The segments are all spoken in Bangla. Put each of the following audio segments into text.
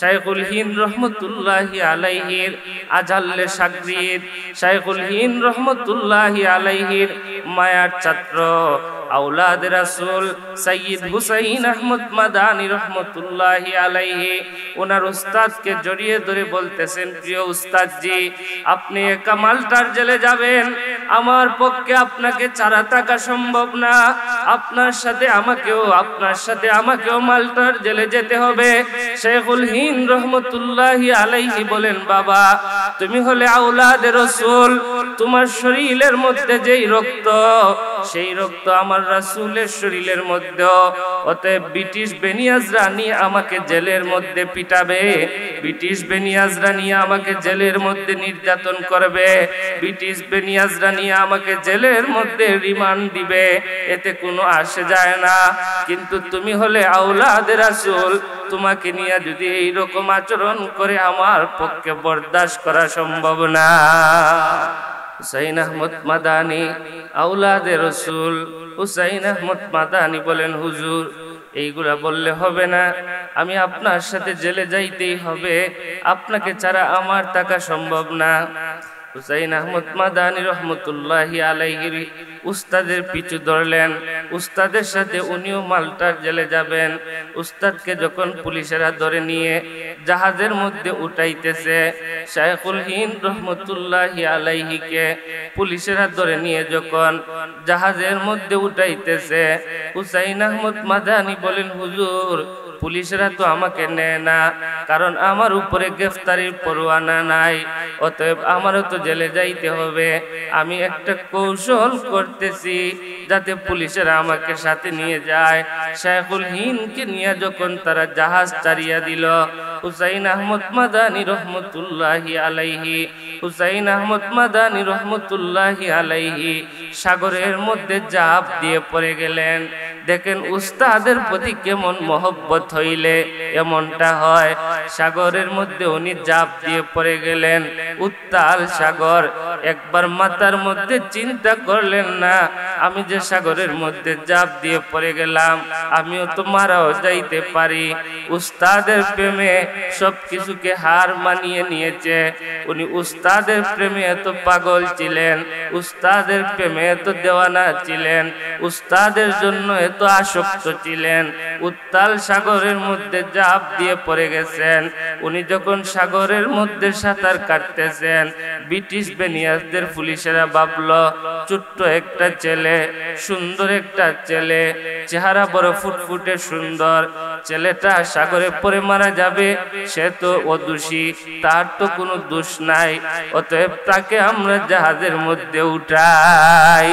শাইখুল হিন্দ রহমতুল্লাহি আলাইহির আজাল্লে শাগরিদ, শাইখুল হিন্দ রহমতুল্লাহি আলাইহির মায়ার ছাত্র আওলাদে রাসূল সৈয়দ হুসাইন আহমদ মাদানী রহমতুল্লাহি আলাইহি ওনার উস্তাদকে জড়িয়ে ধরে বলতেছেন, প্রিয় উস্তাদজি, আপনি একা মাল্টার জেলে যাবেন, আমার পক্ষে আপনাকে ছাড়া থাকা সম্ভব না, আপনার সাথে আমাকেও মাল্টার জেলে যেতে হবে। শাইখুল হিন্দ রহমতুল্লাহি আলাইহি বলেন, বাবা তুমি হলে আওলাদে রাসূল, তোমার শরীরের মধ্যে যেই রক্ত, সেই রক্ত আমার রাসূলের শরীরের মধ্যে, অতএব ব্রিটিশ বেনিয়াজরা নিয়ে আমাকে জেলের মধ্যে পিটাবে, ব্রিটিশ বেনিয়াজরা নিয়ে আমাকে জেলের মধ্যে নির্যাতন করবে, ব্রিটিশ বেনিয়াজরা নিয়ে আমাকে জেলের মধ্যে রিমান্ড দিবে, এতে কোনো আসে যায় না। কিন্তু তুমি হলে আওলাদে রাসূল, তোমাকে নিয়ে যদি এইরকম আচরণ করে আমার পক্ষে বরদাস্ত করা সম্ভব না। হুসাইন আহমদ মাদানী আওলাদে রাসূল হুসাইন আহমদ মাদানী বলেন, হুজুর এইগুলা বললে হবে না, আমি আপনার সাথে জেলে যাইতেই হবে, আপনাকে ছাড়া আমার থাকা সম্ভব না। হুসাইন আহমদ মাদানী রহমতুল্লাহি আলাইহির উস্তাদের পিছু ধরলেন, উস্তাদের সাথে উনিও মাল্টার জেলে যাবেন। উস্তাদকে যখন পুলিশেরা ধরে নিয়ে জাহাজের মধ্যে উঠাইতেছে, শাইখুল হিন্দ রহমতুল্লাহি আলাইহিকে পুলিশেরা ধরে নিয়ে যখন জাহাজের মধ্যে উঠাইতেছে, হুসাইন আহমদ মাদানী বলেন, হুজুর পুলিশেরা তো আমাকে নেয় না, কারণ আমার উপরে গ্রেফতারির পরোয়ানা নাই, অতএব আমারও তো জেলে যাইতে হবে। আমি একটা কৌশল করতেছি যাতে পুলিশেরা আমাকে সাথে নিয়ে যায়। শাইখুল হিন্দকে নিয়ে যখন তারা জাহাজ ছাড়িয়া দিল, হুসাইন আহমদ মাদানী রহমতুল্লাহি আলাইহি, হুসাইন আহমদ মাদানী রহমতুল্লাহি আলাইহি সাগরের মধ্যে ঝাঁপ দিয়ে পড়ে গেলেন। দেখেন উস্তাদের প্রতি কেমন মহব্বত হইলে এমনটা হয়। সাগরের মধ্যে উনি ঝাঁপ দিয়ে পড়ে গেলেন, উত্তাল সাগর। একবার মাথার মধ্যে চিন্তা করলেন না, আমি যে সাগরের মধ্যে ঝাঁপ দিয়ে পড়ে গেলাম, আমিও তো মারাও যাইতে পারি। উস্তাদের প্রেমে সবকিছুকে হার মানিয়ে নিয়েছে। উনি উস্তাদের প্রেমে এত পাগল ছিলেন, উস্তাদের প্রেমে এত দেওয়ানা ছিলেন, উস্তাদের জন্য এত আসক্ত ছিলেন, উত্তাল সাগরের মধ্যে ঝাঁপ দিয়ে পড়ে গেছেন। উনি যখন সাগরের মধ্যে সাঁতার কাটতেছেন, ব্রিটিশ বেনিয়াসদের পুলিশেরা ভাবলো ছোট্ট একটা ছেলে, সুন্দর একটা ছেলে, চেহারা বড় ফুটফুটে সুন্দর, ছেলেটা সাগরে পড়ে মারা যাবে, সে তো অদোষী, তার তো কোনো দোষ নাই, অতএব তাকে আমরা জাহাজের মধ্যে উঠাই।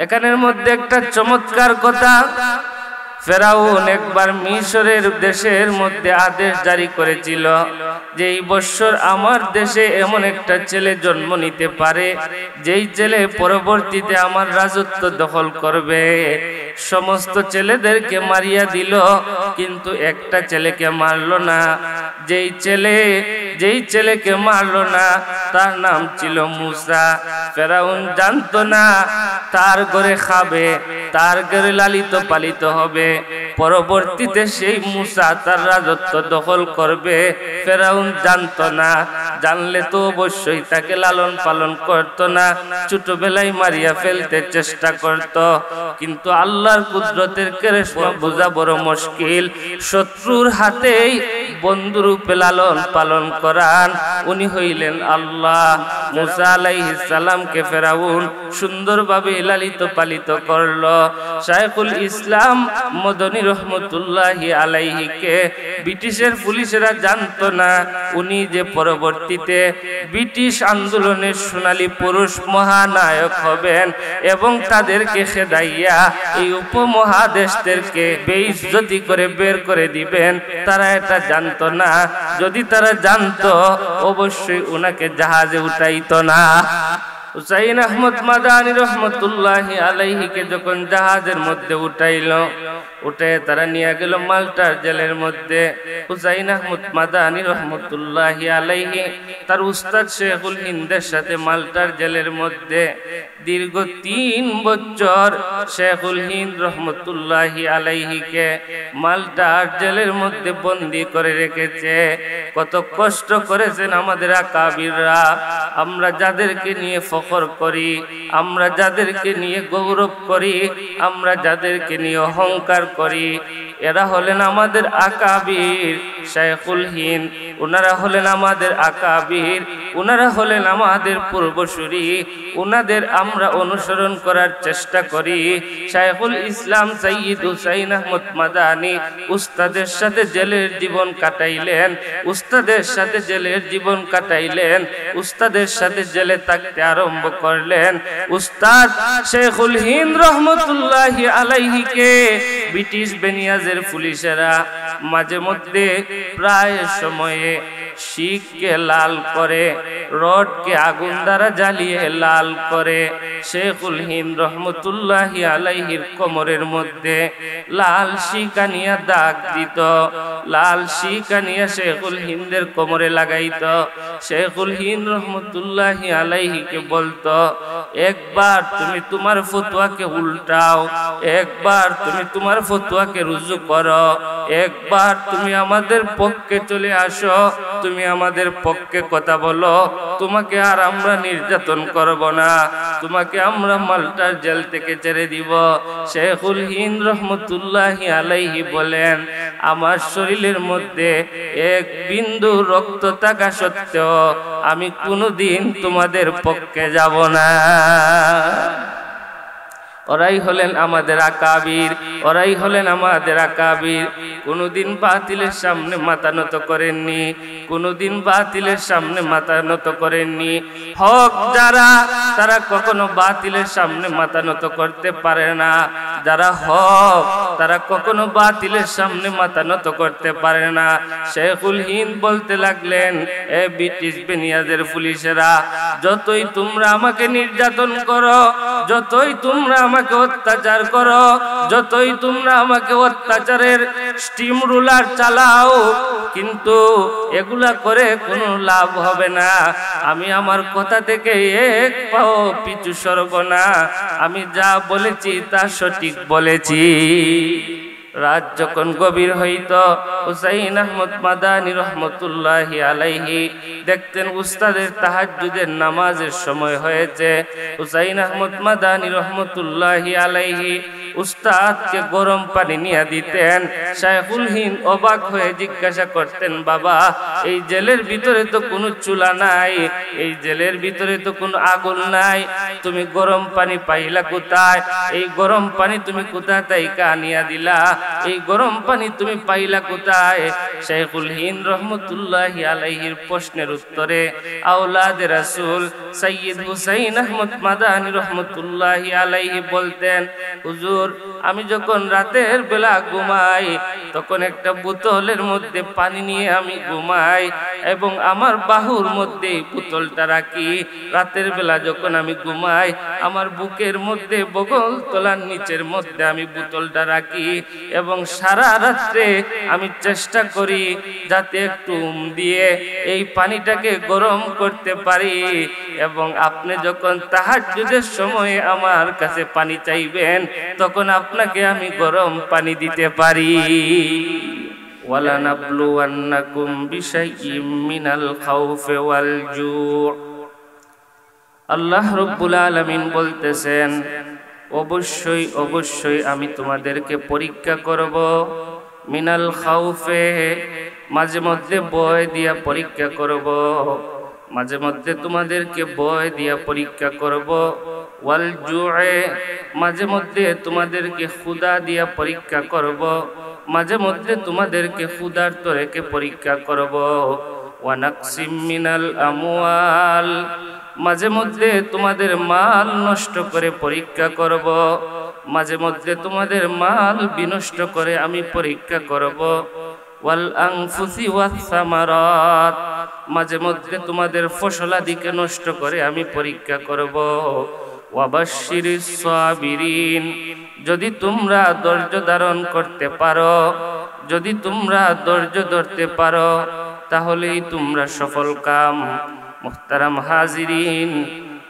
এখানের মধ্যে একটা চমৎকার কথা, ফেরাউন একবার মিশরের দেশের মধ্যে আদেশ জারি করেছিল যে এই বছর আমার দেশে এমন একটা ছেলে জন্ম নিতে পারে যেই ছেলে পরবর্তীতে আমার রাজত্ব দখল করবে। সমস্ত ছেলেদেরকে মারিয়া দিল, কিন্তু একটা ছেলেকে মারলো না। যেই ছেলেকে মারলো না তার নাম ছিল মূসা। ফেরাউন জানতো না তার ঘরে খাবে, তার ঘরে লালিত পালিত হবে, পরবর্তীতে সেই মূসা তার রাজত্ব দখল করবে। ফেরাউন জানতো না, জানলে তো অবশ্যই তাকে লালন পালন করতো না, ছোটবেলায় মারিয়া ফেলতে চেষ্টা করত। কিন্তু আল্লাহর কুদরতের কেরেশমা বোঝা বড় মুশকিল। শত্রুর হাতেই বন্ধুরূপে লালন পালন করান উনি হইলেন আল্লাহ। মূসা আলাইহিস সালামকে ফেরাউন সুন্দরভাবে লালিত পালিত করলো। শাইখুল ইসলাম মদনী রহমতুল্লাহি আলাইহিকে ব্রিটিশের পুলিশেরা জানতো না উনি যে পরবর্তীতে ব্রিটিশ আন্দোলনের সোনালী পুরুষ মহানায়ক হবেন এবং তাদেরকে খেদাইয়া এই উপমহাদেশদেরকে বেইজ্জতি করে বের করে দিবেন। তারা এটা জানতো না। যদি তারা জানতো অবশ্যই উনাকে জাহাজে উঠাইতো না। হুসাইন আহমদ মাদানী রহমতুল্লাহি আলাইহিকে যখন জাহাজের মধ্যে উঠে তারা নিয়ে গেল মাল্টার জেলের মধ্যে। হুসাইন আহমদ মাদানী রহমতুল্লাহি আলাইহি তার উস্তাদ শেখুল হিন্দের সাথে মাল্টার জেলের মধ্যে দীর্ঘ 3 বছর শেখুল হিন্দ রহমতুল্লাহি আলাইহিকে মাল্টার জেলের মধ্যে বন্দী করে রেখেছে। কত কষ্ট করেছেন আমাদের আকাবিররা। আমরা যাদেরকে নিয়ে ফখর করি, আমরা যাদেরকে নিয়ে গৌরব করি, আমরা যাদেরকে নিয়ে অহংকার করি, এরা হলেন আমাদের আকাবির শেখুল হিন্দ। ওনারা হলেন আমাদের আকাবির, ওনারা হলেন আমাদের পূর্বসূরি। ওনাদের আমরা অনুসরণ করার চেষ্টা করি। শাইখুল ইসলাম সৈয়দ হুসাইন আহমদ মাদানী উস্তাদের সাথে জেলের জীবন কাটাইলেন, উস্তাদের সাথে জেলের জীবন কাটাইলেন, উস্তাদের সাথে জেলে থাকতে আরম্ভ করলেন। উস্তাদ শেখুল হিন্দ রহমতুল্লাহি আলাইহিকে ব্রিটিশ বেনিয়াজের পুলিশেরা মাঝে মধ্যে প্রায় সময়ে শিখকে লাল করে, রডকে আগুন দ্বারা জ্বালিয়ে লাল করে। শেখুল হিন্দ রহমতুল্লাহি আলাইহির কোমরের মধ্যে লাল শিকানিয়া দাগ দিত, লাল শিকানিয়া শেখুল হিন্দের কোমরে লাগাইত। শেখুল হিন্দ রহমতুল্লাহি আলাইহিকে বলতো, একবার তুমি তোমার ফতোয়াকে উল্টাও, একবার তুমি তোমার ফতোয়াকে রুজু করো, একবার তুমি আমাদের পক্ষে চলে আসো, তুমি আমাদের পক্ষে কথা বলো, তোমাকে আর আমরা নির্যাতন করব না, তোমাকে আমরা মাল্টার জেল থেকে ছেড়ে দিব। শেখুল হিন্দ রহমতুল্লাহি আলাইহি বলেন, আমার শরীরের মধ্যে এক বিন্দু রক্ত থাকা সত্ত্বেও আমি কোনোদিন তোমাদের পক্ষে যাব না। ওরাই হলেন আমাদের আকাবির, ওরাই হলেন আমাদের আকাবির। কোনদিন বাতিলের সামনে মাথা নত করেননি, কোনদিন বাতিলের সামনে মাথা নত করেননি। হক যারা, তারা কখনো বাতিলের সামনে মাথা নত করতে পারে না। যারা হক, তারা কখনো বাতিলের সামনে মাথা নত করতে পারে না। শেখুল হিন্দ বলতে লাগলেন, এ ব্রিটিশ বেনিয়াজের পুলিশেরা, যতই তোমরা আমাকে নির্যাতন করো, যতই তোমরা আমাকে অত্যাচার করো, যতই তোমরা আমাকে অত্যাচারের স্টিম রুলার চালাও, কিন্তু এগুলা করে কোনো লাভ হবে না। আমি আমার কথা থেকে এক পাও পিছু সরব না। আমি যা বলেছি তা সঠিক বলেছি। রাত যখন গভীর হইত, হুসাইন আহমদ মাদানী রহমতুল্লাহি আলাইহি দেখতেন উস্তাদের তাহাজ্জুদের নামাজের সময় হয়েছে। হুসাইন আহমদ মাদানী রহমতুল্লাহি আলাইহি উস্তাদকে গরম পানি নিয়ে দিতেন। শাইখুল হিন্দ অবাক হয়ে জিজ্ঞাসা করতেন, বাবা, এই জেলের ভিতরে তো কোনো চুলা নাই, এই জেলের ভিতরে তো কোনো আগুন নাই, তুমি গরম পানি পাইলা কোথায়? এই গরম পানি তুমি কোথা থেকে আনিয়া দিলা? এই গরম পানি তুমি পাইলা কোথায়? শাইখুল হিন্দ রহমতুল্লাহি আলাইহির প্রশ্নের উত্তরে আওলাদে রাসূল সৈয়দ হুসাইন আহমদ মাদানী রহমতুল্লাহি আলাইহি বলতেন, হুজুর, আমি যখন রাতের বেলা ঘুমাই তখন একটা বোতলের মধ্যে পানি নিয়ে আমি ঘুমাই এবং আমার বাহুর মধ্যে বোতলটা রাখি। রাতের বেলা যখন আমি ঘুমাই আমার বুকের মধ্যে বগল তলার নিচের মধ্যে আমি বোতলটা রাখি এবং সারা রাত্রে আমি চেষ্টা করি যাতে একটু দিয়ে এই পানিটাকে গরম করতে পারি এবং আপনি যখন তাহাজ্জুদের সময় আমার কাছে পানি চাইবেন তখন আপনাকে আমি গরম পানি দিতে পারি। ওয়ালানাবলুওয়ান্নাকুম বিশাইইম মিনাল খাউফি ওয়াল জু'। আল্লাহ রাব্বুল আলামিন বলতেছেন, অবশ্যই অবশ্যই আমি তোমাদেরকে পরীক্ষা করব। মিনাল খাউফে, মাঝে মধ্যে ভয় দিয়া পরীক্ষা করব, মাঝে মধ্যে তোমাদেরকে ভয় দিয়া পরীক্ষা করব। ওয়াল জু'এ, মাঝে মধ্যে তোমাদেরকে ক্ষুধা দিয়া পরীক্ষা করব, মাঝে মধ্যে তোমাদেরকে ক্ষুধার্ত রেখে পরীক্ষা করব। ওয়া নাকসিম মিনাল আমওয়াল, মাঝে মধ্যে তোমাদের মাল নষ্ট করে পরীক্ষা করব, মাঝে মধ্যে তোমাদের মাল বিনষ্ট করে আমি পরীক্ষা করব। ওয়াল আনফুসি ওয়াস সামারাত, মাঝে মধ্যে তোমাদের ফসলাদিকে নষ্ট করে আমি পরীক্ষা করব। ওয়াবাশশিরিস সাবিরিন, যদি তোমরা ধৈর্য ধারণ করতে পারো, যদি তোমরা ধৈর্য ধরতে পারো তাহলেই তোমরা সফল কাম। মুহতারাম হাজিরিন,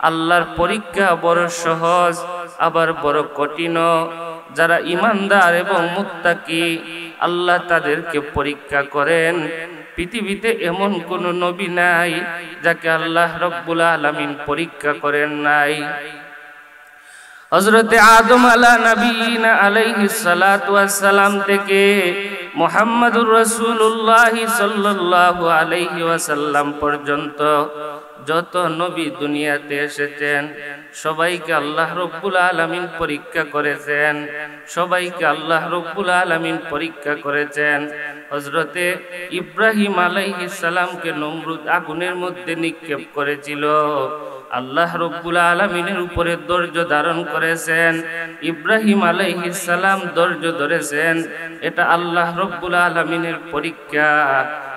আল্লাহর পরীক্ষা বড় সহজ আবার বড় কঠিন। যারা ইমানদার এবং মুত্তাকি আল্লাহ তাদেরকে পরীক্ষা করেন। পৃথিবীতে এমন কোন নবী নাই যাকে আল্লাহ রব্বুল আলামিন পরীক্ষা করেন নাই। হযরতে আদম আলা নবীনা আলাইহিস সালাতু ওয়াস সালাম থেকে মুহাম্মদুর রাসূলুল্লাহ সাল্লাল্লাহু আলাইহি ওয়াসাল্লাম পর্যন্ত যত নবী দুনিয়াতে এসেছেন সবাইকে আল্লাহ রব্বুল আলামিন পরীক্ষা করেছেন, সবাইকে আল্লাহ রব্বুল আলামিন পরীক্ষা করেছেন। হযরতে ইব্রাহিম আলাইহিস সালামকে নমরুদ আগুনের মধ্যে নিক্ষেপ করেছিল, আল্লাহ রব্বুল আলামিনের উপরে ধৈর্য ধারণ করেছেন। ইব্রাহিম আলাইহিস সালাম ধৈর্য ধরেছেন, এটা আল্লাহ রব্বুল আলামিনের পরীক্ষা।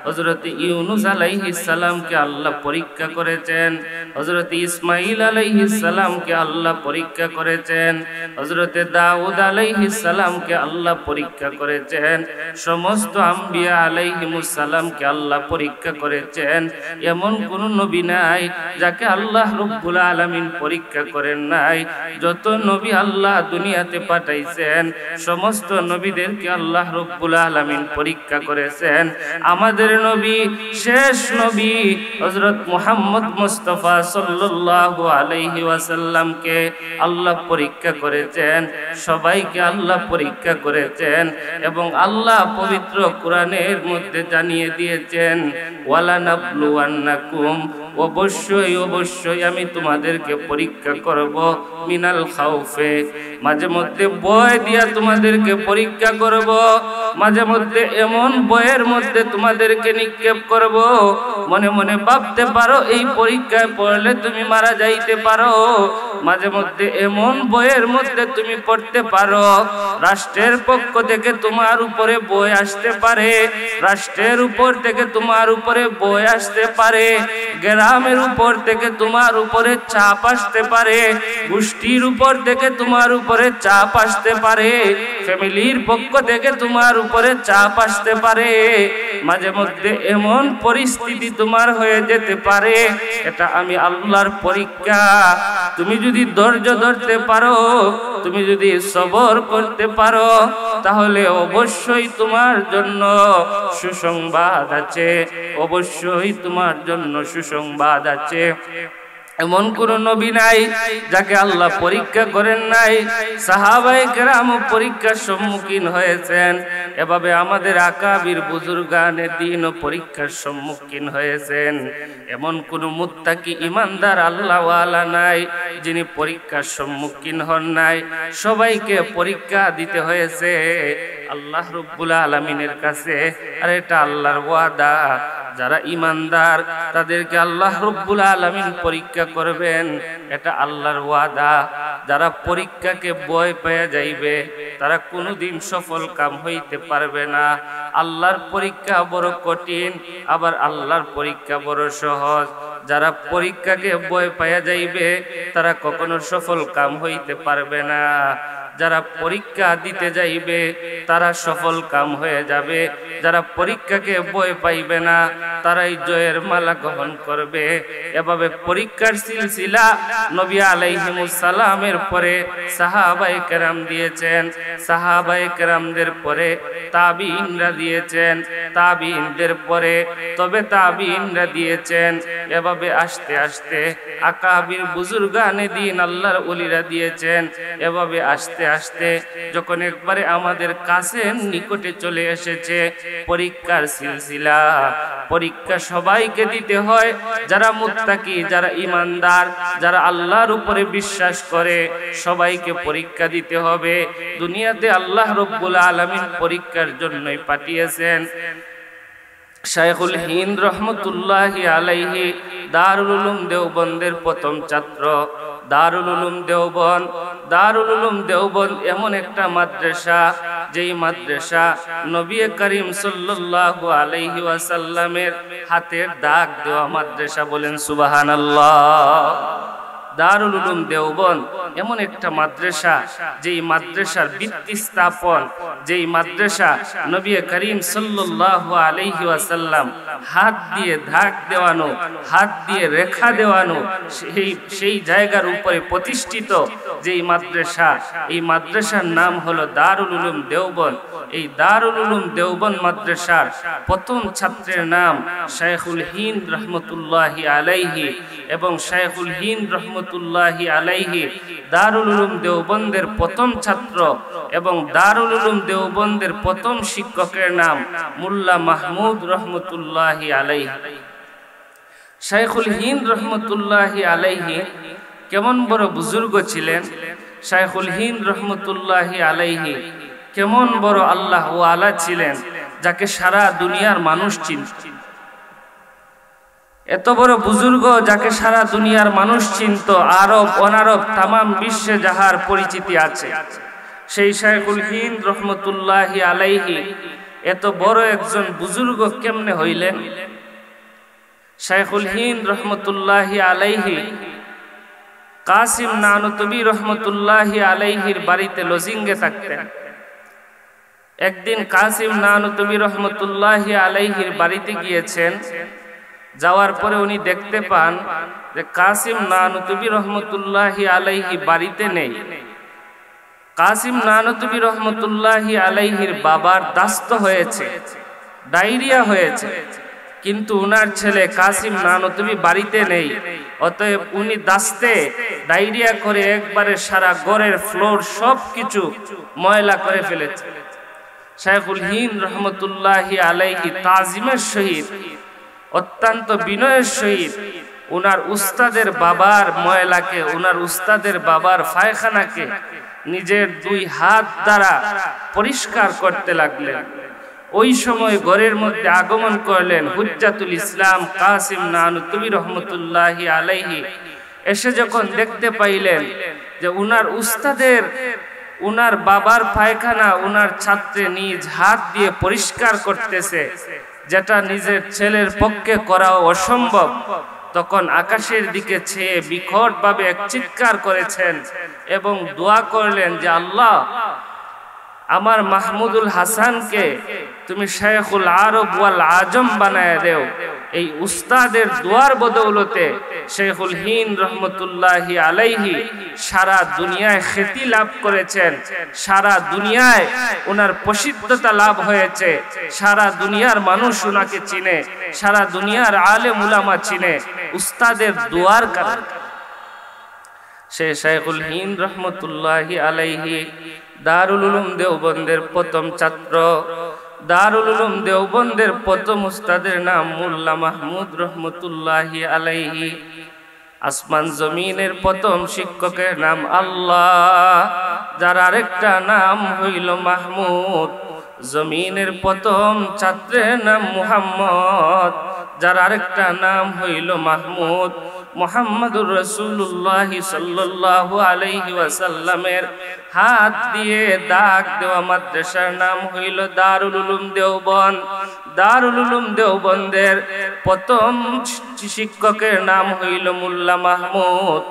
হযরত ইউনূস আলাইহিস সালামকে আল্লাহ পরীক্ষা করেছেন, হযরত ইসমাঈল আলাইহিস সালামকে আল্লাহ পরীক্ষা করেছেন, হযরত দাউদ আলাইহিস সালামকে আল্লাহ পরীক্ষা করেছেন, সমস্ত আম্বিয়া আলাইহিমুস সালামকে আল্লাহ পরীক্ষা করেছেন। এমন কোন নবী নাই যাকে আল্লাহ রব্বুল আলামিন পরীক্ষা করেন নাই। যত নবী আল্লাহ দুনিয়াতে পাঠাইছেন সমস্ত নবীদেরকে আল্লাহ রব্বুল আলামিন পরীক্ষা করেছেন। আমাদের নবী, শেষ নবী হযরত মুহাম্মদ মুস্তাফা সাল্লাল্লাহু আলাইহি ওয়াসাল্লামকে আল্লাহ পরীক্ষা করেছেন, সবাইকে আল্লাহ পরীক্ষা করেছেন। এবং আল্লাহ পবিত্র কোরআনের মধ্যে জানিয়ে দিয়েছেন, ওয়ালা নাবলুওয়ান্নাকুম, অবশ্যই অবশ্যই আমি তোমাদেরকে পরীক্ষা করব, মিনাল খাউফে, মাঝে মধ্যে ভয় দিয়া তোমাদেরকে পরীক্ষা করব, মাঝে মধ্যে এমন ভয়ের মধ্যে তোমাদেরকে নিক্ষেপ করব মনে মনে ভাবতে পারো এই পরীক্ষায় পড়লে তুমি মারা যাইতে পারো। মাঝে মধ্যে এমন ভয়ের মধ্যে তুমি পড়তে পারো রাষ্ট্রের পক্ষ থেকে তোমার উপরে ভয় আসতে পারে, রাষ্ট্রের উপর থেকে তোমার উপরে ভয় আসতে পারে, গ্রামের উপর থেকে তোমার উপরে চাপ আসতে পারে, গোষ্ঠীর উপর থেকে তোমার উপরে চাপ আসতে পারে, ফ্যামিলির পক্ষ থেকে তোমার উপরে চাপ আসতে পারে। মাঝে মধ্যে এমন পরিস্থিতি তোমার হয়ে যেতে পারে, এটা আমি আল্লাহর পরীক্ষা। তুমি যদি ধৈর্য ধরতে পারো, তুমি যদি সবর করতে পারো তাহলে অবশ্যই তোমার জন্য সুসংবাদ আছে, অবশ্যই তোমার জন্য সুসংবাদ আছে। এমন কোন নবী নাই যাকে আল্লাহ পরীক্ষা করেন নাই। সাহাবায়ে কেরাম পরীক্ষার সম্মুখীন হয়েছেন, এভাবে আমাদের আকাবির বুজুর্গানে দ্বীন পরীক্ষার সম্মুখীন হয়েছেন। এমন কোন মুত্তাকি ইমানদার আল্লাহওয়ালা নাই যিনি পরীক্ষার সম্মুখীন হন নাই। সবাইকে পরীক্ষা দিতে হয়েছে আল্লাহ রব্বুল আলামিনের কাছে, আর এটা আল্লাহর ওয়াদা। যারা ইমানদার তাদেরকে আল্লাহ রব্বুল আলামিন পরীক্ষা করবেন, এটা আল্লাহর ওয়াদা। যারা পরীক্ষাকে ভয় পেয়ে যাইবে তারা কোনোদিন সফল কাম হইতে পারবে না। আল্লাহর পরীক্ষা বড় কঠিন, আবার আল্লাহর পরীক্ষা বড় সহজ। যারা পরীক্ষাকে ভয় পেয়ে যাইবে তারা কখনো সফল কাম হইতে পারবে না। যারা পরীক্ষা দিতে যাইবে তারা সফল কাম হয়ে যাবে। যারা পরীক্ষাকে ভয় পাইবে না তারাই জয়ের মালা গ্রহণ করবে। এভাবে পরীক্ষার সিলসিলা নবী আলাইহিমুস সালামের পরে সাহাবায়ে কেরাম দিয়েছেন, সাহাবায়ে কেরামদের পরে তাবিঈনরা দিয়েছেন, তাবিঈনদের পরে তবে তাবিঈনরা দিয়েছেন। এভাবে আস্তে আস্তে আকাবির বুজুর্গানে দ্বীন আল্লাহর ওলিরা দিয়েছেন। এভাবে আস্তে আস্তে যখন একবারে আমাদের কাছে নিকটে চলে এসেছে পরীক্ষার সিলসিলা, পরীক্ষা সবাইকে দিতে হয়। যারা মুত্তাকি, যারা ইমানদার, যারা আল্লাহর উপরে বিশ্বাস করে সবাইকে পরীক্ষা দিতে হবে। দুনিয়াতে আল্লাহ রব্বুল আলামিন পরীক্ষার জন্যই পাঠিয়েছেন। শাইখুল হিন্দ রহমতুল্লাহি আলাইহি দারুল উলুম দেওবন্দের প্রথম ছাত্র। দারুল উলুম দেওবন্দ, দারুল উলুম দেওবন্দ এমন একটা মাদ্রাসা, যেই মাদ্রাসা নবী করিম সাল্লাল্লাহু আলাইহি ওয়াসাল্লামের হাতের দাগ দেওয়া মাদ্রাসা। বলেন সুবহানাল্লাহ। দারুল উলুম দেওবন্দ এমন একটা মাদ্রাসা, যেই মাদ্রাসার ভিত্তি স্থাপন, যেই মাদ্রাসা নবী করিম সাল্লাল্লাহু আলাইহি ওয়াসাল্লাম হাত দিয়ে দাগ দেওয়ানো, হাত দিয়ে রেখা দেওয়ানো সেই জায়গার উপরে প্রতিষ্ঠিত যেই মাদ্রাসা, এই মাদ্রাসার নাম হলো দারুল উলুম দেওবন্দ। এই দারুল উলুম দেওবন্দ মাদ্রাসার প্রথম ছাত্রের নাম শাইখুল হিন্দ রহমতুল্লাহি আলাইহি, এবং শাইখুল হিন্দ রহমতুল্লাহি আলাইহি দারুল উলুম দেওবন্দের প্রথম ছাত্র, এবং দারুল উলুম দেওবন্দের প্রথম শিক্ষকের নাম মোল্লা মাহমুদ রহমতুল্লাহি আলাইহি। শাইখুল হিন্দ রহমতুল্লাহি আলাইহি কেমন বড় বুজুর্গ ছিলেন! শাইখুল হিন্দ রহমতুল্লাহি আলাইহি কেমন বড় আল্লাহ ওয়ালা ছিলেন, যাকে সারা দুনিয়ার মানুষ চিনত। এত বড় বুজুর্গ যাকে সারা দুনিয়ার মানুষ চিনত, আরব অনারব তামাম বিশ্বে যাহার পরিচিতি আছে, সেই শাইখুল হিন্দ রহমতুল্লাহি আলাইহি এত বড় একজন বুজুর্গ কেমনে হইলেন? শাইখুল হিন্দ রহমতুল্লাহি আলাইহি কাসিম নানুতুবি রহমতুল্লাহি আলাইহির বাড়িতে লজিংয়ে থাকতেন। একদিন কাসিম নানুতুবি রহমতুল্লাহি আলাইহির বাড়িতে গিয়েছেন। যাওয়ার পরে উনি দেখতে পান যে কাসিম নানুতুবি রহমতুল্লাহি আলাইহি বাড়িতে নেই। কাসিম নানুতুবি রহমতুল্লাহি আলাইহির বাবার দাস্ত হয়েছে, ডায়রিয়া হয়েছে, কিন্তু উনার ছেলে কাসিম নানুতুবি বাড়িতে নেই। অতএব উনি দাস্তে ডায়রিয়া করে একবারে সারা ঘরের ফ্লোর সবকিছু ময়লা করে ফেলেছে। শাইখুল হিন্দ রহমতুল্লাহি আলাইহি তাজিমের সহিত, অত্যন্ত বিনয়ের সহিত উনার উস্তাদের বাবার ময়লাকে, উনার উস্তাদের বাবার পায়খানাকে নিজের দুই হাত দ্বারা পরিষ্কার করতে লাগলেন। ওই সময় ঘরের মধ্যে আগমন করলেন হুজ্জাতুল ইসলাম কাসিম নানুতুবি রহমতুল্লাহি আলাইহি। এসে যখন দেখতে পাইলেন যে উনার উস্তাদের, উনার বাবার পায়খানা উনার ছাত্রে নিজ হাত দিয়ে পরিষ্কার করতেছে, যেটা নিজের ছেলের পক্ষে করাও অসম্ভব, তখন আকাশের দিকে চেয়ে বিকটভাবে এক চিৎকার করেছেন এবং দোয়া করলেন যে আল্লাহ, আমার মাহমুদুল হাসানকে তুমি শাইখুল আরব ওয়াল আজম বানায় দেও। এই উস্তাদের দোয়ার বদৌলতে শাইখুল হিন্দ রহমতুল্লাহি আলাইহি সারা দুনিয়ায় খ্যাতি লাভ করেছেন, সারা দুনিয়ায় ওনার প্রসিদ্ধতা লাভ হয়েছে, সারা দুনিয়ার মানুষ ওনাকে চিনে, সারা দুনিয়ার আলেম উলামা চিনে উস্তাদের দোয়ার কারণে। সে শাইখুল হিন্দ রহমতুল্লাহি আলাইহি দারুল উলুম দেওবন্দের প্রথম ছাত্র। দারুল উলুম দেওবন্দের প্রথম উস্তাদের নাম মোল্লা মাহমুদ রহমতুল্লাহি আলাইহি। আসমান জমিনের প্রথম শিক্ষকের নাম আল্লাহ, যার আরেকটা নাম হইল মাহমুদ। জমিনের প্রথম ছাত্রের নাম মুহাম্মদ, যার আরেকটা নাম হইল মাহমুদ। মুহাম্মাদুর রাসূলুল্লাহ সাল্লাল্লাহু আলাইহি ওয়াসাল্লামের হাত দিয়ে দাগ দেওয়া মাদ্রাসার নাম হইল দারুল উলুম দেওবন্দ। দারুল উলুম দেওবন্দের প্রথম শিক্ষকের নাম হইল মোল্লা মাহমুদ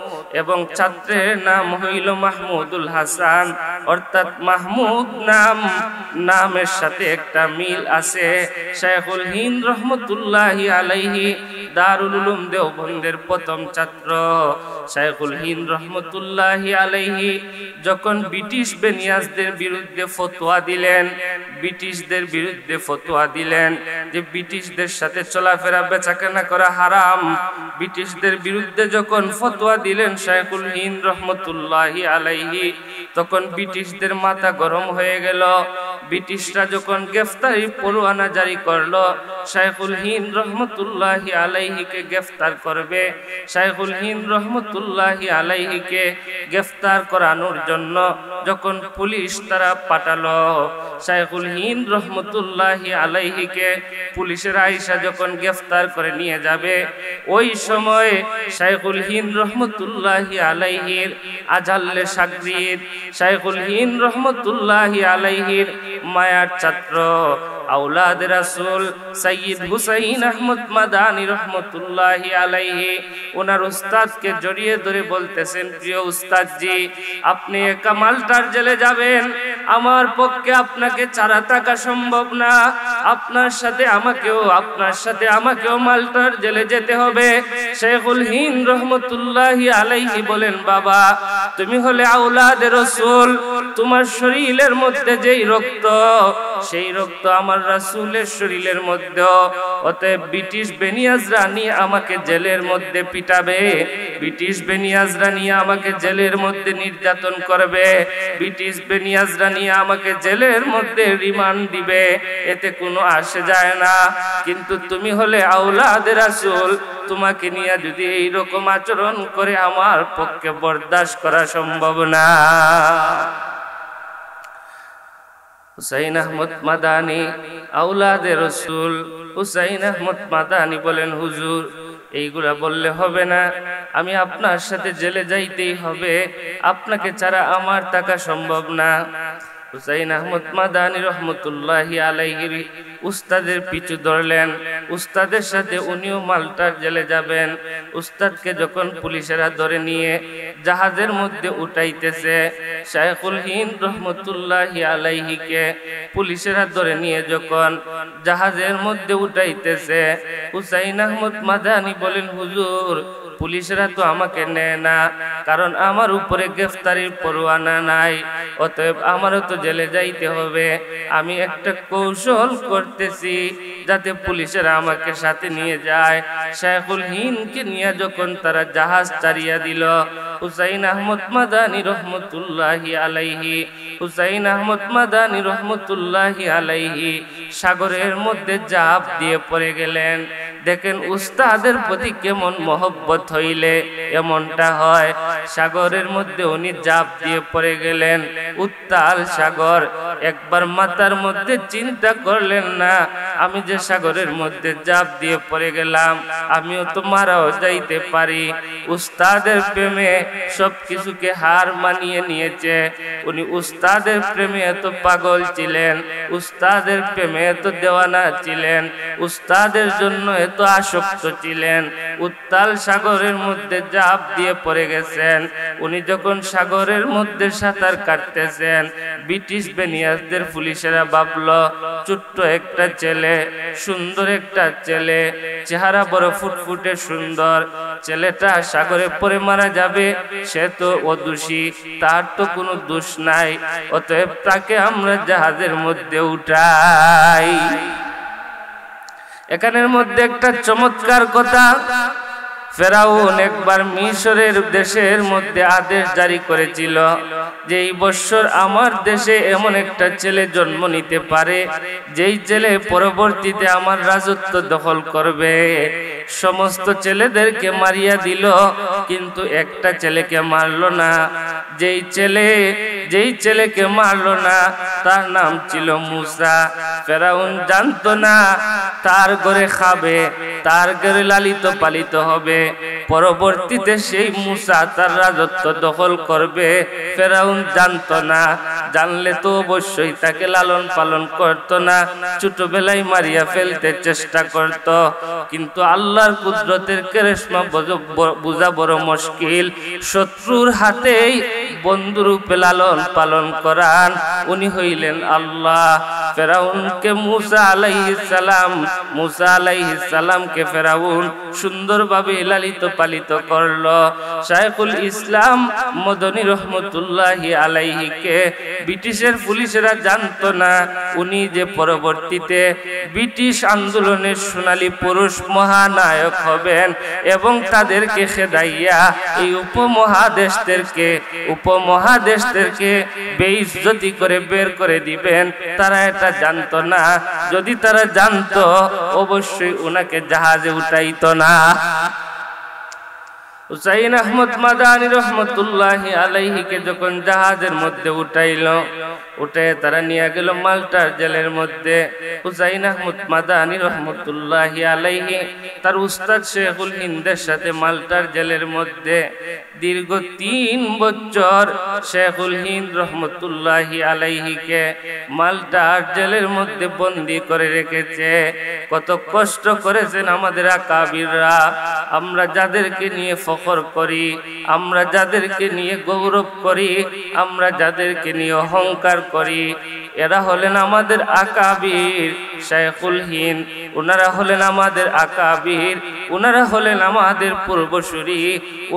এবং ছাত্রের নাম হইল মাহমুদুল হাসান। অর্থাৎ মাহমুদ নামের সাথে একটা মিল আছে। শাইখুল হিন্দ রহমতুল্লাহি আলাইহি দারুল উলুম দেওবন্দের প্রথম ছাত্র। শাইখুল হিন্দ রহমতুল্লাহি আলাইহি যখন ব্রিটিশ বেনিয়াজদের বিরুদ্ধে ফতোয়া দিলেন, ব্রিটিশদের বিরুদ্ধে ফতোয়া দিলেন যে ব্রিটিশদের সাথে চলাফেরা বেচাকেনা করা হারাম, ব্রিটিশদের বিরুদ্ধে যখন ফতোয়া দিলেন শাইখুল হিন্দ রহমতুল্লাহি আলাইহি, তখন ব্রিটিশদের মাথা গরম হয়ে গেল। ব্রিটিশরা যখন গ্রেফতারি পরোয়ানা জারি করলো, শাইখুল হিন্দ রহমতুল্লাহি আলাইহিকে গ্রেফতার করবে। শাইখুল হিন্দ রহমতুল্লাহি আলাইহিকে গ্রেফতার করানোর জন্য যখন পুলিশ তারা পাঠালো, শাইখুল হিন্দ রহমতুল্লাহি আলাইহিকে পুলিশের আইসা যখন গ্রেফতার করে নিয়ে যাবে, ওই সময় শাইখুল হিন্দ রহমতুল্লাহি আলাইহির আজাল্লে শাগরিদ, শাইখুল হিন্দ রহমতুল্লাহি আলাইহির মায়ার ছাত্র আওলাদে রাসূল সৈয়দ হুসাইন আহমদ মাদানী রহমতুল্লাহি আলাইহি ওনার উস্তাদকে জড়িয়ে ধরে বলতেছেন, প্রিয় উস্তাদজি, আপনি একা মাল্টার জেলে যাবেন, আমার পক্ষে আপনাকে ছাড়া থাকা সম্ভব না, আপনার সাথে আমাকেও মাল্টার জেলে যেতে হবে। শাইখুল হিন্দ রহমতুল্লাহি আলাইহি বলেন, বাবা তুমি হলে আওলাদে রাসূল, তোমার শরীরের মধ্যে যেই রক্ত, সেই রক্ত আমার রাসূলের শরীরের মধ্যে, অতএব ব্রিটিশ বেনিয়াজরা নিয়ে আমাকে জেলের মধ্যে পিটাবে, ব্রিটিশ বেনিয়াজরা নিয়ে আমাকে জেলের মধ্যে নির্যাতন করবে, ব্রিটিশ বেনিয়াজরা নিয়ে আমাকে জেলের মধ্যে রিমান্ড দিবে, এতে কোনো আসে যায় না। কিন্তু তুমি হলে আওলাদে রাসূল, তোমাকে নিয়ে যদি এইরকম আচরণ করে আমার পক্ষে বরদাস্ত করা সম্ভব না। হুসাইন আহমদ মাদানী আওলাদে রাসূল হুসাইন আহমদ মাদানী বলেন, হুজুর এইগুলা বললে হবে না, আমি আপনার সাথে জেলে যাইতেই হবে, আপনাকে ছাড়া আমার থাকা সম্ভব না। হুসাইন আহমদ মাদানী রহমতুল্লাহি আলাইহির উস্তাদের পিছু ধরলেন, উস্তাদের সাথে উনিও মাল্টার জেলে যাবেন। উস্তাদকে যখন পুলিশেরা ধরে নিয়ে জাহাজের মধ্যে উঠাইতেছে, শাইখুল হিন্দ রহমতুল্লাহি আলাইহিকে পুলিশেরা ধরে নিয়ে যখন জাহাজের মধ্যে উঠাইতেছে, হুসাইন আহমদ মাদানী বলেন, হুজুর পুলিশরা তো আমাকে নেয় না, কারণ আমার উপরে গ্রেফতারির পরোয়ানা নাই, অতএব আমারও তো জেলে যাইতে হবে। আমি একটা কৌশল করতেছি যাতে পুলিশেরা আমাকে সাথে নিয়ে যায়। শাইখুল হিন্দকে নিয়ে যখন তারা জাহাজ ছাড়িয়া দিল, হুসাইন আহমদ মাদানী রহমতুল্লাহি আলাইহি, হুসাইন আহমদ মাদানী রহমতুল্লাহি আলাইহি সাগরের মধ্যে ঝাঁপ দিয়ে পড়ে গেলেন। দেখেন উস্তাদের প্রতি কেমন মহব্বত হইলে এমনটা হয়। সাগরের মধ্যে উনি ঝাঁপ দিয়ে পড়ে গেলেন, উত্তাল সাগর। একবার মাথার মধ্যে চিন্তা করলেন না, আমি যে সাগরের মধ্যে ঝাঁপ দিয়ে পড়ে গেলাম, আমিও তো মারাও যাইতে পারি। উস্তাদের প্রেমে সবকিছুকে হার মানিয়ে নিয়েছে। উনি উস্তাদের প্রেমে এত পাগল ছিলেন, উস্তাদের প্রেমে এত দেওয়ানা ছিলেন, উস্তাদের জন্য এত আসক্ত ছিলেন। উত্তাল সাগরের মধ্যে ঝাঁপ দিয়ে পড়ে গেছেন। উনি যখন সাগরের মধ্যে সাঁতার কাটতেছেন, ব্রিটিশ বেনিয়াসদের পুলিশেরা ভাবলো ছোট্ট একটা ছেলে, সুন্দর একটা ছেলে, চেহারা বড় ফুটফুটে সুন্দর, ছেলেটা সাগরে পড়ে মারা যাবে, সে তো অদোষী, তার তো কোনো দোষ নাই, অতএব তাকে আমরা জাহাজের মধ্যে উঠাই। এখানের মধ্যে একটা চমৎকার কথা, ফেরাউন একবার মিশরের দেশের মধ্যে আদেশ জারি করেছিল যে এই বছর আমার দেশে এমন একটা ছেলে জন্ম নিতে পারে যেই ছেলে পরবর্তীতে আমার রাজত্ব দখল করবে। সমস্ত ছেলেদেরকে মারিয়া দিল, কিন্তু একটা ছেলেকে মারলো না। যেই ছেলেকে মারলো না তার নাম ছিল মুসা। ফেরাউন জানতো না তার ঘরে খাবে, তার ঘরে লালিত পালিত হবে, পরবর্তীতে সেই মুসা তার রাজত্ব দখল করবে। ফেরাউন জানতো না, জানলে তো অবশ্যই তাকে লালন পালন করতো না, ছোটবেলায় মারিয়া ফেলতে চেষ্টা করত। কিন্তু আল্লাহর কুদরতের কেরেশমা বোঝা বড় মুশকিল। শত্রুর হাতেই বন্ধুরূপে লালন পালন করান উনি হইলেন আল্লাহ। ফেরাউনকে মুসা আলাইহিস সালামকে ফেরাউন সুন্দরভাবে লালিত পালিত করলো। শাইখুল ইসলাম মদনী রহমতুল্লাহি আলাইহিকে ব্রিটিশের পুলিশেরা জানতো না উনি যে পরবর্তীতে ব্রিটিশ আন্দোলনের সোনালী পুরুষ মহানায়ক হবেন এবং তাদেরকে খেদাইয়া এই উপমহাদেশদেরকে বেইজ্জতি করে বের করে দিবেন, তারা এটা জানতো না। যদি তারা জানতো অবশ্যই উনাকে জাহাজে উঠাইতো না। হুসাইন আহমদ মাদানী রহমতুল্লাহি আলাইহিকে যখন জাহাজের মধ্যে উঠাইলো, উঠে তারা নিয়ে গেল মাল্টার জেলের মধ্যে। হুসাইন আহমদ মাদানী রহমতুল্লাহি আলাইহি তার উস্তাদ শেখুল হিন্দের সাথে মাল্টার জেলের মধ্যে দীর্ঘ 3 বছর শেখুল হিন্দ রহমতুল্লাহি আলাইহিকে মাল্টার জেলের মধ্যে বন্দী করে রেখেছে। কত কষ্ট করেছেন আমাদের আকাবিররা। আমরা যাদেরকে নিয়ে ফখর করি, আমরা যাদেরকে নিয়ে গৌরব করি, আমরা যাদেরকে নিয়ে অহংকার করি, এরা হলেন আমাদের আকাবির শাইখুল হিন্দ। ওনারা হলেন আমাদের আকাবির, ওনারা হলেন আমাদের পূর্বসূরি।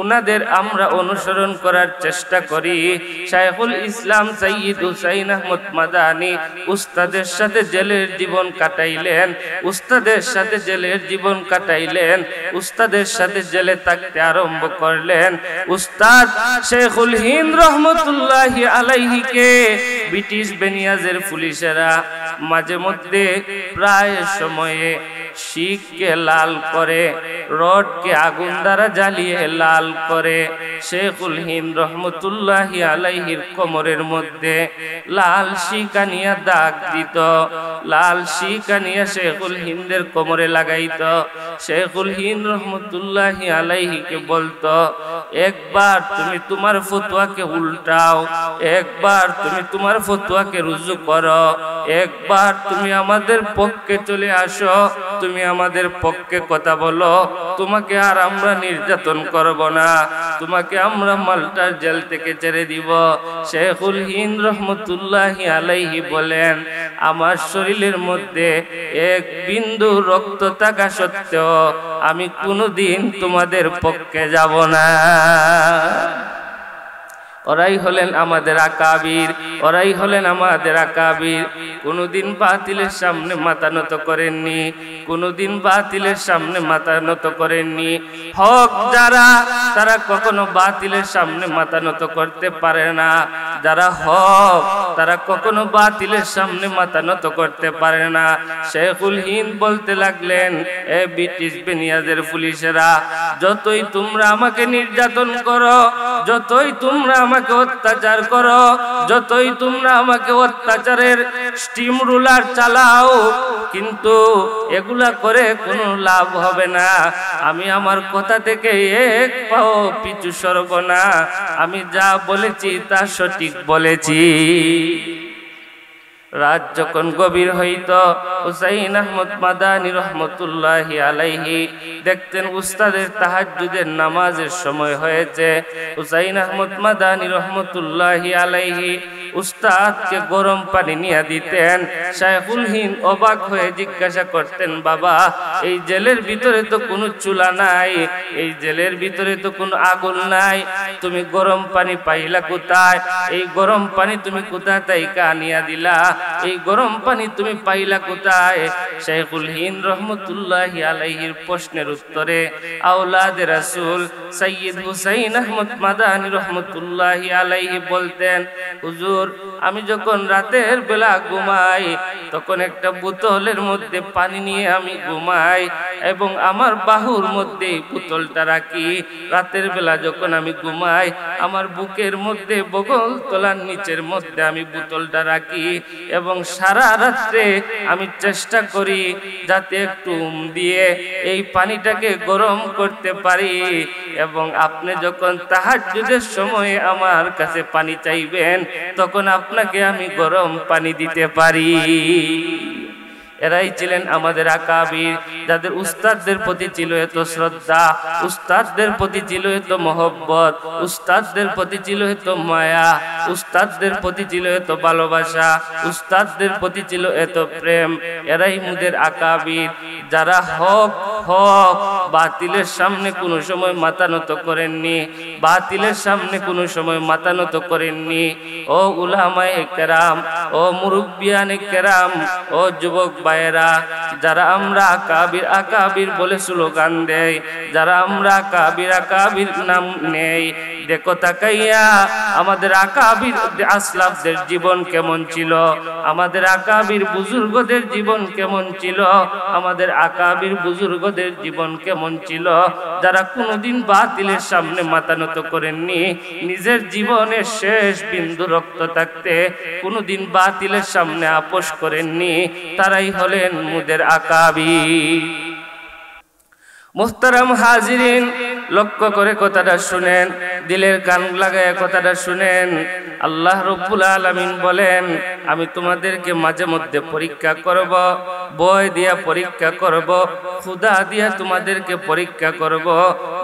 ওনাদের আমরা অনুসরণ করার চেষ্টা করি। শাইখুল ইসলাম সৈয়দ হুসাইন আহমদ মাদানী উস্তাদের সাথে জেলের জীবন কাটাইলেন, উস্তাদের সাথে জেলের জীবন কাটাইলেন, উস্তাদের সাথে জেলে থাকতে আরম্ভ করলেন। উস্তাদ শাইখুল হিন্দ রহমতুল্লাহি আলাইহিকে ব্রিটিশ বেনিয়াজের পুলিশেরা মাঝে মধ্যে প্রায় সময়ে শিখকে লাল করে, রডকে আগুন দ্বারা জ্বালিয়ে লাল করে। শাইখুল হিন্দ রহমতুল্লাহি আলাইহির কোমরের মধ্যে লাল শিকানিয়া দাগ দিত, লাল শিকানিয়া শাইখুল হিন্দের কোমরে লাগাইত। শাইখুল হিন্দ রহমতুল্লাহি আলাইহিকে বলতো, একবার তুমি তোমার ফতোয়াকে উল্টাও, একবার তুমি তোমার ফতোয়াকে রুজু করো, একবার তুমি আমাদের পক্ষে চলে আসো, তুমি আমাদের পক্ষে কথা বলো, তোমাকে আর আমরা নির্যাতন করব না, তোমাকে আমরা মাল্টার জেল থেকে ছেড়ে দিব। শাইখুল হিন্দ রহমতুল্লাহি আলাইহি বলেন, আমার শরীরের মধ্যে এক বিন্দু রক্ত থাকা সত্ত্বেও আমি কোনোদিন তোমাদের পক্ষে যাব না। ওরাই হলেন আমাদের আকাবির, ওরাই হলেন আমাদের আকাবির। কোনদিন বাতিলের সামনে মাথা নত করেননি, কোনদিন বাতিলের সামনে মাথা নত করেননি। হক যারা, তারা কখনো বাতিলের সামনে মাথা নত করতে পারে না। যারা হক, তারা কখনো বাতিলের সামনে মাথা নত করতে পারে না। শাইখুল হিন্দ বলতে লাগলেন, এ ব্রিটিশ বেনিয়াজের পুলিশেরা, যতই তোমরা আমাকে নির্যাতন করো, যতই তোমরা আমাকে অত্যাচার করো, যতই তোমরা আমাকে অত্যাচারের স্টিম রুলার চালাও, কিন্তু এগুলা করে কোনো লাভ হবে না। আমি আমার কথা থেকে এক পাও পিছু সরব না। আমি যা বলেছি তা সঠিক বলেছি। রাত যখন গভীর হইত, হুসাইন আহমদ মাদানী রহমতুল্লাহি আলাইহি দেখতেন উস্তাদের তাহাজ্জুদের নামাজের সময় হয়েছে। হুসাইন আহমদ মাদানী রহমতুল্লাহি আলাইহি উস্তাদকে গরম পানি নিয়ে দিতেন। শাইখুল হিন্দ অবাক হয়ে জিজ্ঞাসা করতেন, বাবা, এই জেলের ভিতরে তো কোনো চুলা নাই, এই জেলের ভিতরে তো কোনো আগুন নাই, তুমি গরম পানি পাইলা কোথায়? এই গরম পানি তুমি কোথা থেকে আনিয়া দিলা? এই গরম পানি তুমি পাইলা কোথায়? শাইখুল হিন্দ রহমতুল্লাহি আলাইহির প্রশ্নের উত্তরে আওলাদে রাসূল সৈয়দ হুসাইন আহমদ মাদানী রহমতুল্লাহি আলাইহি বলতেন, হুজুর, আমি যখন রাতের বেলা ঘুমাই তখন একটা বোতলের মধ্যে পানি নিয়ে আমি ঘুমাই এবং আমার বাহুর মধ্যে বোতলটা রাখি। রাতের বেলা যখন আমি ঘুমাই আমার বুকের মধ্যে বগল তলার নিচের মধ্যে আমি বোতলটা রাখি এবং সারা রাত্রে আমি চেষ্টা করি যাতে একটু দিয়ে এই পানিটাকে গরম করতে পারি এবং আপনি যখন তাহাজ্জুদের সময় আমার কাছে পানি চাইবেন তখন আপনাকে আমি গরম পানি দিতে পারি। এরাই ছিলেন আমাদের আকাবির, যাদের উস্তাদদের প্রতি ছিল এত শ্রদ্ধা, উস্তাদদের প্রতি ছিল এত মহব্বত, উস্তাদদের প্রতি ছিল এত মায়া, উস্তাদদের প্রতি ছিল এত ভালোবাসা, উস্তাদদের প্রতি ছিল এত প্রেম। এরাই মুদের আকাবির, যারা হক হক বাতিলের সামনে কোনো সময় মাথা নত করেননি, বাতিলের সামনে কোনো সময় মাথা নত করেননি। ও উলামায়ে কেরাম, ও মুরব্বিয়ানে কেরাম, ও যুবক ভাইয়েরা, যারা আমরা আকাবির আকাবির বলে স্লোগান দেই, যারা আমরা আকাবির আকাবির নাম নেই, দেখো তাকাইয়া আমাদের আকাবির আসলাফদের জীবন কেমন ছিল, আমাদের আকাবির বুজুর্গদের জীবন কেমন ছিল, আমাদের আকাবির বুজুর্গদের জীবন কেমন ছিল, যারা কোনোদিন বাতিলের সামনে মাথা নত করেননি, নিজের জীবনের শেষ বিন্দু রক্ত থাকতে কোনোদিন বাতিলের সামনে আপোষ করেননি, তারাই হলেন মুদের আকাবির। মুহতারাম হাজিরিন, লক্ষ্য করে কথাটা শুনেন, দিলের কান লাগায় কথাটা শুনেন। আল্লাহ রব্বুল আলামিন বলেন, আমি তোমাদেরকে মাঝে মধ্যে পরীক্ষা করব, ভয় দিয়া পরীক্ষা করব, ক্ষুধা দিয়া তোমাদেরকে পরীক্ষা করব,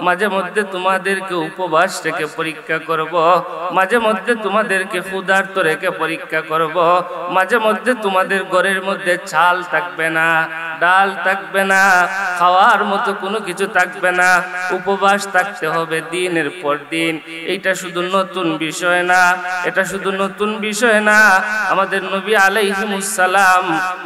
মাঝে মধ্যে তোমাদেরকে উপবাস রেখে পরীক্ষা করব, মাঝে মধ্যে তোমাদেরকে ক্ষুধার্ত রেখে পরীক্ষা করব, মাঝে মধ্যে তোমাদের ঘরের মধ্যে চাল থাকবে না, ডাল থাকবে না, খাওয়ার মতো কোনো কিছু থাকবে না, উপবাস থাকতে হবে দিনের পর দিন। এইটা শুধু নতুন বিষয় না, এটা শুধু নতুন বিষয় না। আমাদের নবী আলাইহিমুস সালাম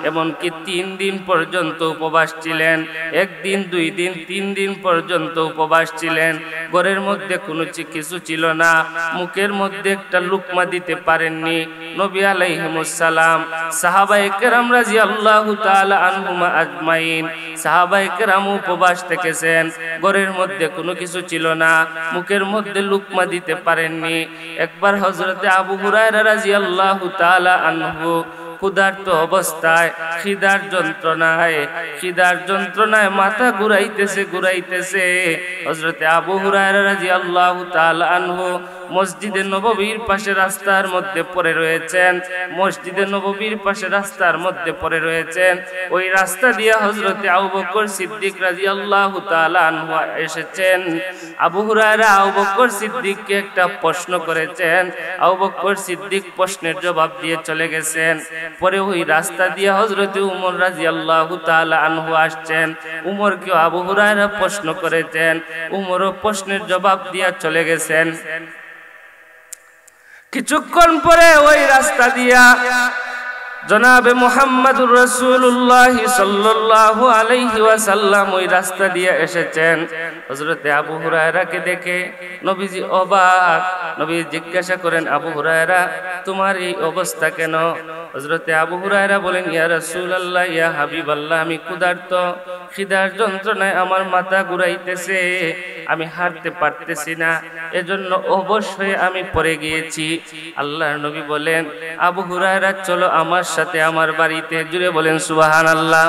এমনকি 3 দিন পর্যন্ত উপবাস ছিলেন, 1 দিন 2 দিন 3 দিন পর্যন্ত উপবাস ছিলেন। ঘরের মধ্যে কোনো কিছু ছিল না, মুখের মধ্যে একটা লুকমা দিতে পারেননি নবী আলাইহিমুস সালাম। সাহাবায়ে কেরাম রাদিয়াল্লাহু তাআলা আনহুমা আজমাইন, সাহাবায়ে কেরাম উপবাস থেকেছেন, ঘরের মধ্যে কোনো কিছু ছিল না, মুখের মধ্যে লুকমা দিতে পারেননি। একবার হযরতে আবু হুরায়রা রাদিয়াল্লাহু তাআলা আনহু ক্ষুধার্ত অবস্থায়, খিদার যন্ত্রণায় মাথা ঘুরাইতেছে। হযরতে আবু হুরায়রা রাদিয়াল্লাহু তাআলা আনহু মসজিদে নববীর পাশে রাস্তার মধ্যে পড়ে রয়েছেন, মসজিদে নববীর পাশে রাস্তার মধ্যে পড়ে রয়েছেন। ওই রাস্তা দিয়ে হযরতে আবু বকর সিদ্দিক রাদিয়াল্লাহু তাআলা আনহু এসেছেন। আবু হুরায়রা আবু বকর সিদ্দিককে একটা প্রশ্ন করেছেন, আবু বকর সিদ্দিক প্রশ্নের জবাব দিয়ে চলে গেছেন। পরে ওই রাস্তা দিয়ে হযরতে উমর রাদিয়াল্লাহু তাআলা আনহু আসছেন, উমরকে আবু হুরায়রা প্রশ্ন করেছেন, উমরও প্রশ্নের জবাব দিয়ে চলে গেছেন। কিছুক্ষণ পরে ওই রাস্তা দিয়া জনাবে মুহাম্মদুর রাসূলুল্লাহ সাল্লাল্লাহু আলাইহি ওয়াসাল্লাম ওই রাস্তা দিয়ে এসেছেন। হযরতে আবু হুরায়রাকে দেখে নবীজি অবাক। নবী জিজ্ঞাসা করেন, আবু হুরায়রা, তোমার এই অবস্থা কেন? হযরতে আবু হুরায়রা বলেন, ইয়া রাসূলুল্লাহ, ইয়া হাবিবাল্লাহ, আমি ক্ষুধার্ত, খিদার যন্ত্রণায় আমার মাথা ঘুরাইতেছে, আমি হাঁটতে পারতেছি না, এজন্য অবশ্যই আমি পড়ে গিয়েছি। আল্লাহর নবী বলেন, আবু হুরায়রা, চলো আমার সাথে আমার বাড়িতে। জুড়ে বলেন সুবহানাল্লাহ।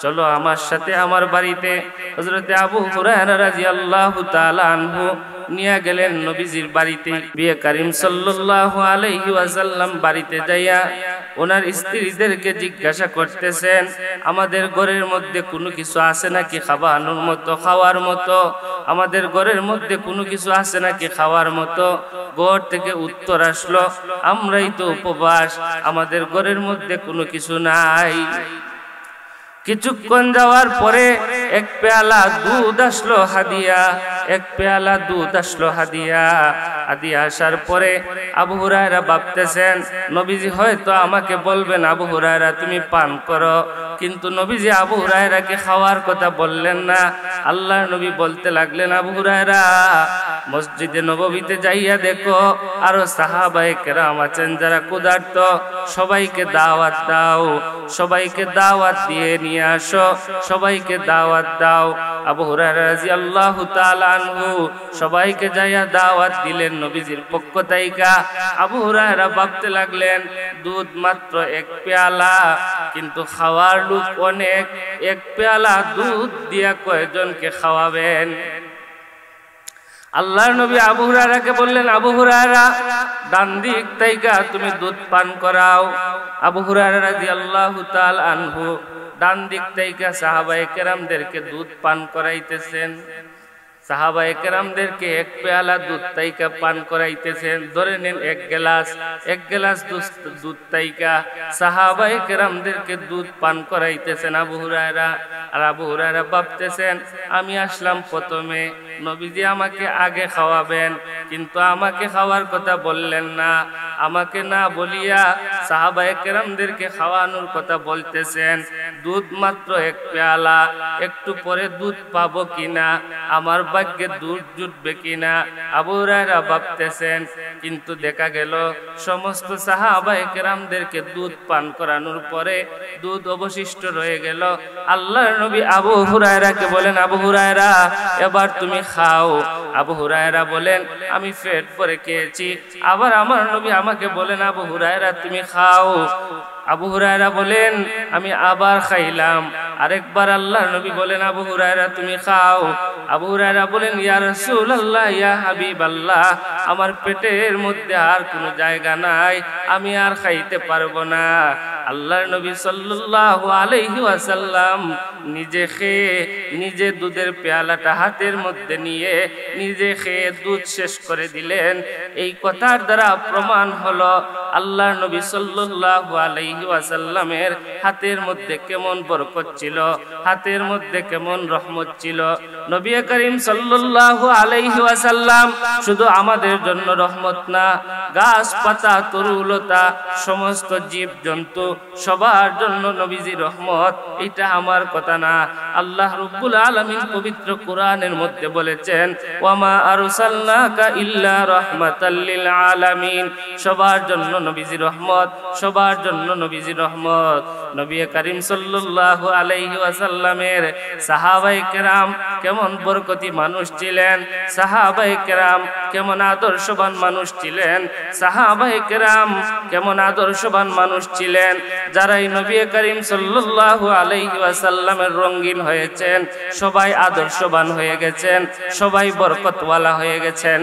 চলো আমার সাথে আমার বাড়িতে। হযরতে আবু হুরায়রা রাদিয়াল্লাহু তাআলা আনহু নিয়ে গেলেন নবীজির বাড়িতে। বিয়ে কারীম সাল্লাল্লাহু আলাইহি ওয়াসাল্লাম বাড়িতে যাইয়া ওনার স্ত্রীদেরকে জিজ্ঞাসা করতেছেন, আমাদের ঘরের মধ্যে কোনো কিছু আছে নাকি খাওয়ানোর মতো, খাওয়ার মতো? আমাদের ঘরের মধ্যে কোনো কিছু আছে নাকি খাওয়ার মতো? ঘর থেকে উত্তর আসলো, আমরাই তো উপবাস, আমাদের ঘরের মধ্যে কোনো কিছু নাই। কিছুক্ষণ যাওয়ার পরে এক পেয়ালা দুধ আসলো হাদিয়া, এক পেয়ালা দুধ আসলো হাদিয়া। হাদিয়া আসার পরে আবু হুরায়রা ভাবতেছেন, নবীজি হয়তো আমাকে বলবেন, আবু হুরায়রা তুমি পান করো, কিন্তু নবীজি আবু হুরায়রাকে খাওয়ার কথা বললেন না। আল্লাহর নবী বলতে লাগলেন, আবু হুরায়রা, মসজিদে নববীতে যাইয়া দেখো আরো সাহাবায়ে কেরাম আছেন যারা ক্ষুধার্ত, সবাইকে দাওয়াত দাও, সবাইকে দাওয়াত দিয়ে নিয়ে আসো, সবাইকে দাওয়াত দাও। আবু হুরায়রা রাদিয়াল্লাহু তাআলা আনহু সবাইকে যাইয়া দাওয়াত দিলেন নবীজির পক্ষ থেকে। আবু হুরায়রা ভাবতে লাগলেন, দুধ মাত্র এক পেয়ালা, কিন্তু খাওয়ার লোক অনেক, এক পেয়ালা দুধ দিয়া কয়জনকে খাওয়াবেন? আল্লাহর নবী আবু হুরায়রাকে বললেন, আবু হুরায়রা, ডান দিক থেকে তুমি দুধ পান করাও। আবু হুরায়রা রাদিয়াল্লাহু তাআলা আনহু ডান দিক থেকে সাহাবায়ে কেরামদেরকে দুধ পান করাইতেছেন। সাহাবায়ে কেরামদেরকে এক পেয়ালা দুধ তাইকা পান করাইতেছেন। ধরে নেন এক গ্লাস দুধ তাইকা সাহাবায়ে কেরামদেরকে দুধ পান করাইতেছেন আবু হুরায়রা। আর আবু হুরায়রা ভাবতেছেন, আমি আসলাম প্রথমে, নবীজি আমাকে আগে খাওয়াবেন, কিন্তু আমাকে খাওয়ার কথা বললেন না। আমাকে না বলিয়া সাহাবায়ে কেরামদেরকে খাওয়ানোর কথা বলতেছেন। দুধ মাত্র এক পেয়ালা, একটু পরে দুধ পাবো কিনা, আমার ভাগ্যে দুধ জুটবে কিনা আবু হুরায়রা ভাবতেছেন। কিন্তু দেখা গেল সমস্ত সাহাবায়ে কেরামদেরকে দুধ পান করানোর পরে দুধ অবশিষ্ট রয়ে গেল। আল্লাহর নবী আবু হুরায়রাকে বলেন, আবু হুরায়রা এবার তুমি খাও। আবু হুরায়রা বলেন, আমি পেট ভরে খেয়েছি। আবার আমার নবী আমাকে বলেন, আবু হুরায়রা তুমি খাও। আবু হুরায়রা বলেন, আমি আবার খাইলাম। আরেকবার আল্লাহর নবী বলেন, আবু হুরায়রা তুমি খাও। আবু হুরায়রা বলেন, ইয়া রাসূলুল্লাহ, ইয়া হাবিবাল্লাহ, আমার পেটের মধ্যে আর কোনো জায়গা নাই, আমি আর খাইতে পারবো না। আল্লাহর নবী সাল্লাল্লাহু আলাইহি ওয়াসাল্লাম নিজে খেয়ে নিজে দুধের পেয়ালাটা হাতের মধ্যে নিয়ে নিজে খেয়ে দুধ শেষ করে দিলেন। এই কথার দ্বারা প্রমাণ হলো আল্লাহর নবী সাল্লাল্লাহু আলাইহি ওয়াসাল্লামের হাতের মধ্যে কেমন বরকত ছিল, হাতের মধ্যে কেমন রহমত ছিল। নবী করিম সাল্লাল্লাহু আলাইহি ওয়াসাল্লাম শুধু আমাদের জন্য রহমত না, গাছ পাতা তরুলতা সমস্ত জীব জন্তু সবার জন্য নবীজি রহমত। এটা আমার কথা না, আল্লাহ রাব্বুল আলামিন পবিত্র কোরআনের মধ্যে বলেছেন, ওয়ামা আরসালনাকা ইল্লা রাহমাতাল লিল আলামিন। সবার জন্য নবীজি রহমত, সবার জন্য নবীজি রহমত। নবী করিম সাল্লাল্লাহু আলাইহি ওয়াসাল্লামের সাহাবায়ে কেরাম কেমন বরকতি মানুষ ছিলেন, সাহাবায়ে কেরাম কেমন আদর্শবান মানুষ ছিলেন, সাহাবায়ে কেরাম কেমন আদর্শবান মানুষ ছিলেন। যারাই নবী করিম সাল্লাল্লাহু আলাইহি ওয়াসাল্লামের রঙিন হয়েছেন, সবাই আদর্শবান হয়ে গেছেন, সবাই বরকতওয়ালা হয়ে গেছেন।